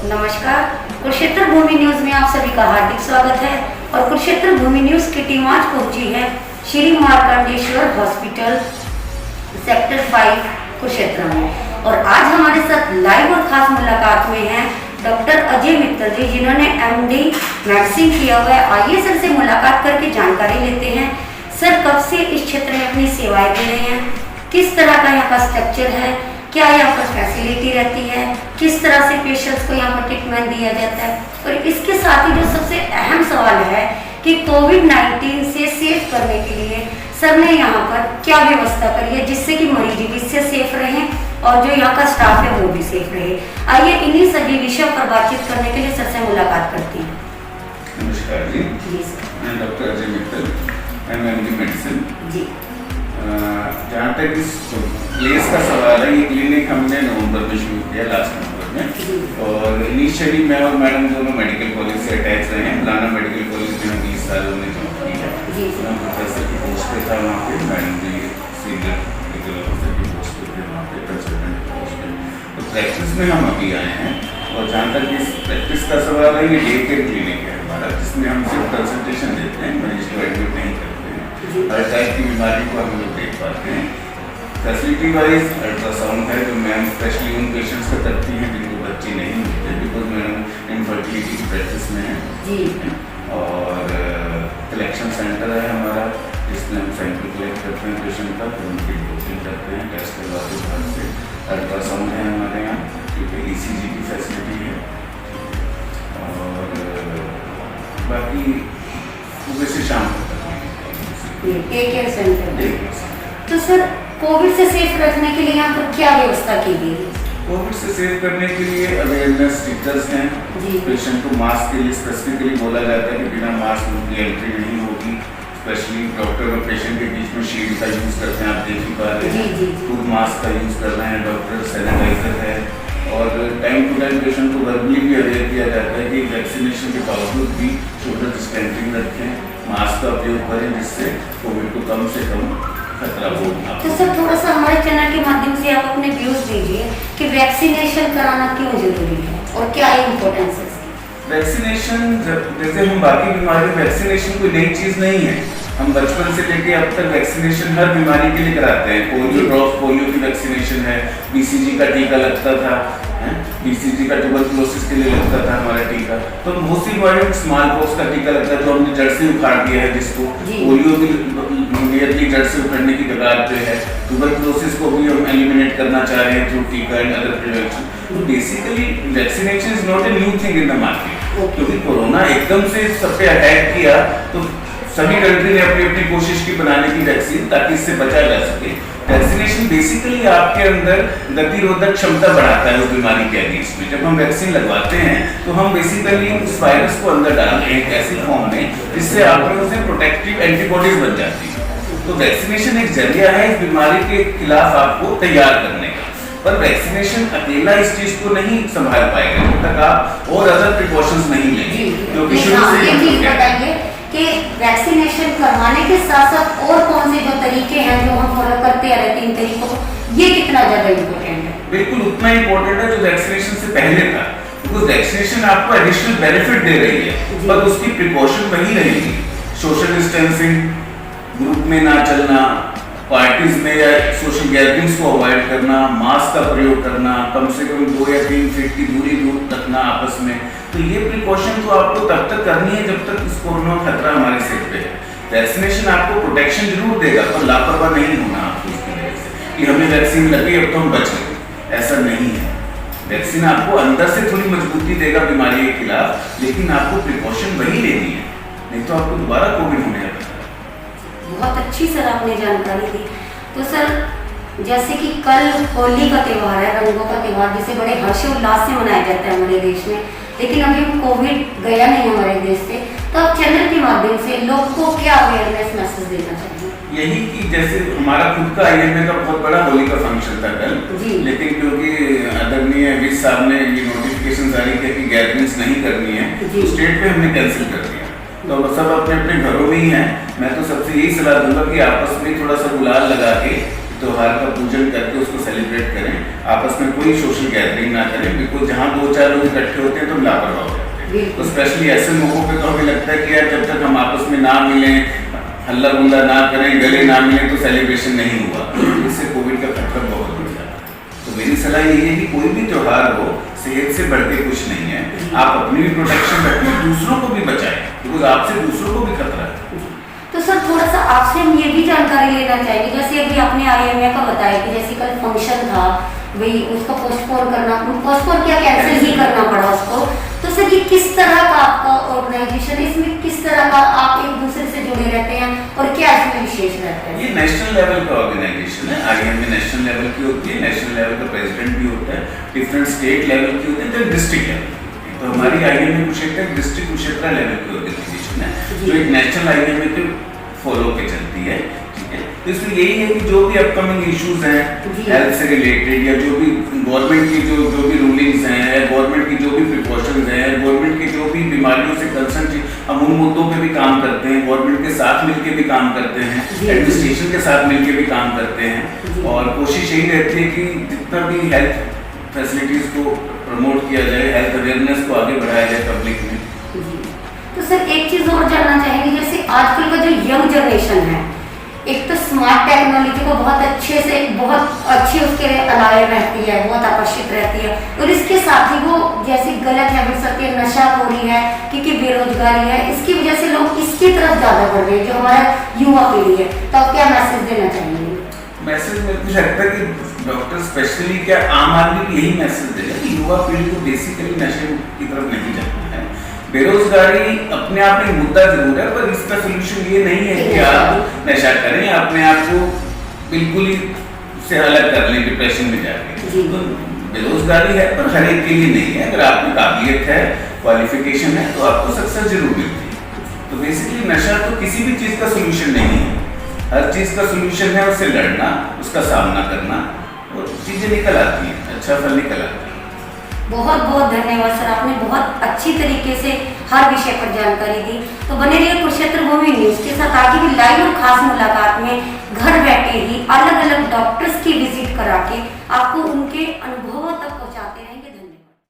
नमस्कार, कुरुक्षेत्र भूमि न्यूज में आप सभी का हार्दिक स्वागत है। और कुरुक्षेत्र भूमि न्यूज की टीम आज पहुंची है श्री मार्कंडेश्वर हॉस्पिटल सेक्टर 5 कुरुक्षेत्र में। और आज हमारे साथ लाइव और खास मुलाकात में हैं डॉक्टर अजय मित्तल जी, जिन्होंने MD मेडिसिन किया हुआ है। आइए सर से मुलाकात करके जानकारी लेते हैं। सर, कब से इस क्षेत्र में अपनी सेवाएं दे रहे हैं, किस तरह का यहाँ का स्ट्रक्चर है, क्या यहाँ पर फैसिलिटी रहती है, किस तरह से पेशेंट्स को यहाँ पर ट्रीटमेंट दिया जाता है, और इसके साथ ही जो सबसे अहम सवाल है कि कोविड-19 से सेफ करने के लिए सर ने यहाँ पर क्या व्यवस्था करी है जिससे कि मरीज भी इससे सेफ रहें और जो यहाँ का स्टाफ है वो भी सेफ रहे। आइए इन्हीं सभी विषयों पर बातचीत करने के लिए सर से मुलाकात करती हैं। नमस्कार जी, मैं doctor Ajay Mittal, MD medicine जी। जहाँ तक इस प्लेस का सवाल है, ये क्लिनिक हमने नवंबर में शुरू किया, लास्ट नवंबर में। और इनिशियली मैं और मैडम दोनों मेडिकल कॉलेज से अटैच रहे हैं। लाना मेडिकल कॉलेज में हम 20 साल हमने जॉब की है। मैं प्रोफेसर की पोस्ट पे था वहाँ पे, मैडम जी सीनियर मेडिकल ऑफिसर की पोस्ट पे थे वहाँ पे, कंसल्टेंट की पोस्ट पे। तो प्रैक्टिस में हम अभी आए हैं। और जहाँ तक इस प्रैक्टिस का सवाल है, ये डे केयर क्लिनिक है हमारा, जिसमें हम सिर्फ कंसल्टेशन देते हैं, मरीज को एडमिट नहीं करते। हर टाइप की बीमारी को हम लोग देख पाते हैं। फैसिलिटी वाइज अल्ट्रासाउंड है जो मैम स्पेशली उन पेशेंट्स का करती हैं जिनको बच्चे नहीं होते, बिकॉज मैम इनफर्टिलिटी की प्रैक्टिस में है। और कलेक्शन सेंटर है हमारा, जिसमें हम सैंपल कलेक्ट करते हैं पेशेंट का, फिर उनकी डोजिंग करते हैं, टेस्ट करवाते हैं बाहर से। अल्ट्रासाउंड है हमारे यहाँ, क्योंकि ECG की फैसिलिटी है। और बाकी सुबह से शाम तक केयर सेंटर। तो सर, कोविड से सेफ रखने के लिए यहाँ पर क्या व्यवस्था की गई है? कोविड से सेव करने के लिए अवेयरनेस स्टिकर्स हैं। पेशेंट को मास्क के लिए स्पेसिफिकली बोला जाता है कि बिना मास्क उनकी एंट्री नहीं होगी। स्पेशली डॉक्टर और पेशेंट के बीच में शील्ड का यूज करते हैं, आप देख ही पा रहे हैं। खुद मास्क का यूज कर रहे हैं डॉक्टर, सैनिटाइजर है। और टाइम टू टाइम पेशेंट को वर्बली भी अवेयर किया जाता है कि वैक्सीनेशन के बावजूद भी शोल्डर डिस्टेंसिंग रखें, मास्क का उपयोग करें, जिससे कोविड को कम से कम खतरा हो। तो सर, थोड़ा सा हमारे चैनल के माध्यम से आप अपने व्यूज दीजिए कि वैक्सीनेशन कराना क्यों जरूरी है और क्या इम्पोर्टेंस है? वैक्सीनेशन, जैसे हम बाकी बीमारी, वैक्सीनेशन कोई नई चीज नहीं है। हम बचपन से लेके अब तक वैक्सीनेशन हर बीमारी के लिए कराते हैं। पोलियो ड्रॉप, पोलियो की वैक्सीनेशन है। BCG का टीका लगता था, BCG का ट्यूबरकुलोसिस के लिए लगता था हमारा टीका। तो बहुत सी बीमारियों, स्मॉल पॉक्स का टीका लगता है जो हमने जड़ से उखाड़ दिया है, जिसको पोलियो की जड़ से उखाड़ने की कगार पे है। ट्यूबरकुलोसिस को भी हम एलिमिनेट करना चाह रहे हैं थ्रू टीका एंड अदर प्रिवेंशन। तो basically vaccination is not a new thing in the market. क्योंकि कोरोना एकदम से सब पे अटैक किया, तो सभी कंट्री ने अपनी अपनी कोशिश की बनाने की वैक्सीन, ताकि इससे बचा जा सके। वैक्सीनेशन बेसिकली आपके अंदर गतिरोधक क्षमता बढ़ाता है उस बीमारी के अगेंस्ट में। जब हम वैक्सीन लगवाते हैं तो हम बेसिकली उस वायरस को अंदर डालते हैं एक ऐसी फॉर्म में जिससे आप में उसे प्रोटेक्टिव एंटीबॉडीज बन जाती है। तो वैक्सीनेशन एक जरिया है इस बीमारी के खिलाफ आपको तैयार करने का। पर वैक्सीनेशन अकेला इस चीज को नहीं संभाल पाएगा जब तक आप और अदर प्रिकॉशंस नहीं लेंगे। क्योंकि शुरू से कि वैक्सीनेशन करवाने के साथ साथ और कौन से जो तरीके हैं जो हम फॉलो करते आ रहे हैं, इन तरीकों को, ये कितना ज्यादा इम्पोर्टेंट है? बिल्कुल उतना इम्पोर्टेंट है जो वैक्सीनेशन से पहले था। बिकॉज वैक्सीनेशन आपको एडिशनल बेनिफिट दे रही है, पर उसकी प्रिकॉशन वही रहेगी। सोशल डिस्टेंसिंग, ग्रुप में ना चलना, पार्टीज में या सोशल गैदरिंग्स को अवॉइड करना, मास्क का प्रयोग करना, कम से कम 2 या 3 फीट की दूरी रखना आपस में। तो ये प्रिकॉशन तो आपको तब तक करनी है जब तक इस कोरोना खतरा हमारे सिर पे है। वैक्सीनेशन आपको प्रोटेक्शन जरूर देगा, पर लापरवाह नहीं होना आपको इसकी वजह से कि हमें वैक्सीन लगी अब तो हम बच गए, ऐसा नहीं है। वैक्सीन आपको अंदर से थोड़ी मजबूती देगा बीमारी के खिलाफ, लेकिन आपको प्रिकॉशन वही लेनी है, नहीं तो आपको दोबारा कोविड होने लगेगा। बहुत अच्छी सर आपने जानकारी दी। तो सर, जैसे कि कल होली का त्यौहार है, रंगों का त्यौहार, जिसे बड़े हर्षोल्लास से मनाया जाता है हमारे देश में, लेकिन अभी कोविड गया नहीं हमारे देश से, तो आप चैनल के माध्यम से लोग को क्या अवेयरनेस मैसेज देना चाहिए? यही कि जैसे हमारा खुद का IMA का बहुत बड़ा होली का फंक्शन था कल, लेकिन क्योंकि आदरणीय विज साहब ने ये नोटिफिकेशन जारी किया कि गैदरिंग्स नहीं करनी है, तो स्टेट पे हमने कैंसिल कर दिया। तो सब अपने अपने घरों में ही हैं। मैं तो सबसे यही सलाह दूंगा कि आपस में थोड़ा सा गुलाल लगा के त्योहार का पूजन करके उसको सेलिब्रेट करें, आपस में कोई सोशल गैदरिंग ना करें, बिल्कुल जहाँ 2-4 लोग इकट्ठे होते हैं तो लापरवाह हो जाते हैं। तो स्पेशली ऐसे मौकों पे तो हमें लगता है कि यार जब तक हम आपस में ना मिलें, हल्ला गुल्ला ना करें, गले ना मिलें तो सेलिब्रेशन नहीं हुआ, इससे कोविड का खतरा बहुत बढ़ जाता है। तो मेरी सलाह यही है कि कोई भी त्योहार हो, सेहत से बढ़ के कुछ नहीं है, आप अपनी भी प्रोटेक्शन रखें, दूसरों को भी बचाएं, बिकॉज आपसे दूसरों को भी खतरा है। तो सर थोड़ा सा आपसे हम ये भी जानकारी लेना चाहेंगे, जैसे अभी आपने IMA का बताया कि जैसे कल फंक्शन था, वही उसको पोस्टपोन क्या कैंसिल ही करना पड़ा उसको, तो सर ये किस तरह का आपका ऑर्गेनाइजेशन है, इसमें किस तरह का आप एक दूसरे से जुड़े रहते हैं और क्या इसमें विशेष रहता है? ये नेशनल लेवल का ऑर्गेनाइजेशन है, IMA नेशनल लेवल की होती है, नेशनल लेवल का प्रेसिडेंट भी होता है, डिफरेंट स्टेट लेवल की होती है, तो डिस्ट्रिक्ट लेवल की होती है। तो हमारी IMA Kurukshetra district Kurukshetra level की ऑर्गेनाइजेशन है, जो एक नेशनल IMA के फॉलो पे चलती है, ठीक है। तो इसमें यही है कि जो भी अपकमिंग इश्यूज हैं हेल्थ से रिलेटेड, या जो भी गवर्नमेंट की जो भी रूलिंग्स हैं, या गवर्नमेंट की जो भी प्रिकॉशंस हैं, गवर्नमेंट की जो भी बीमारियों से कंसर्न, हम उन मुद्दों पे भी काम करते हैं, गवर्नमेंट के साथ मिलकर भी काम करते हैं, एडमिनिस्ट्रेशन के साथ मिलकर भी काम करते हैं, और कोशिश यही रहती है कि जितना भी हेल्थ फैसिलिटीज को प्रमोट किया जाए, हेल्थ अवेयरनेस को आगे बढ़ाया जाए पब्लिक में। तो सर एक चीज और जानना चाहेंगे, जैसे आजकल का जो यंग जनरेशन है, एक तो स्मार्ट टेक्नोलॉजी को बहुत अच्छे उसके अलावा रहती है, बहुत आकर्षित रहती है, और इसके साथ ही वो जैसे गलत हैबिट्स होती है, नशाखोरी है, क्योंकि बेरोजगारी है, इसकी वजह से लोग इसकी तरफ ज्यादा बढ़ रहे हैं, जो हमारा युवा पीढ़ी है। तो आप क्या मैसेज देना चाहेंगे? मैसेज मेरे को लगता है कि डॉक्टर स्पेशली क्या आम आदमी को यही मैसेज देगा कि युवा पीढ़ी को बेसिकली नशे की तरफ नहीं जाना है। बेरोजगारी अपने आप में मुद्दा जरूर है, पर इसका सोल्यूशन ये नहीं है कि आप नशा करें, अपने आप को बिल्कुल ही से अलग कर लें डिप्रेशन में जाके। तो बेरोजगारी है, पर हर एक के लिए नहीं है। अगर आप में काबिलियत है, क्वालिफिकेशन है, तो आपको सक्सेस जरूर मिलती है। तो बेसिकली नशा तो किसी भी चीज का सोल्यूशन नहीं है, हर चीज का सोल्यूशन है उससे लड़ना, उसका सामना करना, और चीजें निकल आती हैं, अच्छा फल निकल आता है। बहुत बहुत धन्यवाद सर, आपने बहुत अच्छी तरीके से हर विषय पर जानकारी दी। तो बने रहिए कुरुक्षेत्र भूमि न्यूज के साथ, आगे भी लाइव और खास मुलाकात में घर बैठे ही अलग अलग डॉक्टर्स की विजिट करा के आपको उनके